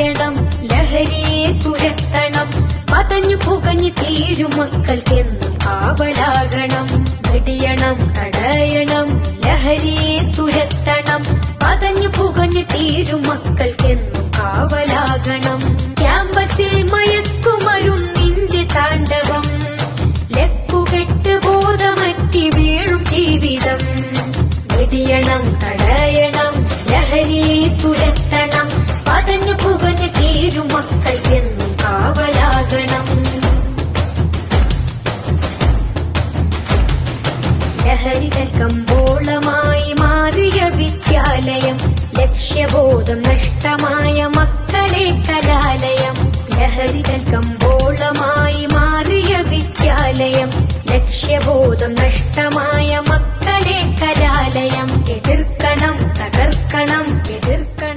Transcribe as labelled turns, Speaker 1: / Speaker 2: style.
Speaker 1: തടയണം, ലഹരിയെ തുരത്തണം. പതഞ്ഞു പുകഞ്ഞു തീരും മക്കൾക്കെന്നും കാവലാകണം. വെടിയണം, തടയണം, ലഹരിയെ തുരത്തണം. പതഞ്ഞു പുകഞ്ഞു തീരും മക്കൾക്കെന്നും കാവലാകണം. ക്യാമ്പസിൽ മയക്കുമരുന്നിന്റെ താണ്ഡവം, ലക്കുകെട്ട് ബോധമറ്റി വീഴും ജീവിതം. വെടിയണം, തടയണം, ലഹരിയെ തുരത്തണം. പതഞ്ഞു പുകഞ്ഞു തീരും മക്കൾക്കെന്നും കാവലാകണം. ലഹരികൾ കമ്പോളമായി മാറിയ വിദ്യാലയം, ലക്ഷ്യബോധം നഷ്ടമായ മക്കളെ കലാലയം. ലഹരികൾ കമ്പോളമായി മാറിയ വിദ്യാലയം, ലക്ഷ്യബോധം നഷ്ടമായ മക്കളെ കലാലയം. എതിർക്കണം, തകർക്കണം, എതിർക്കണം.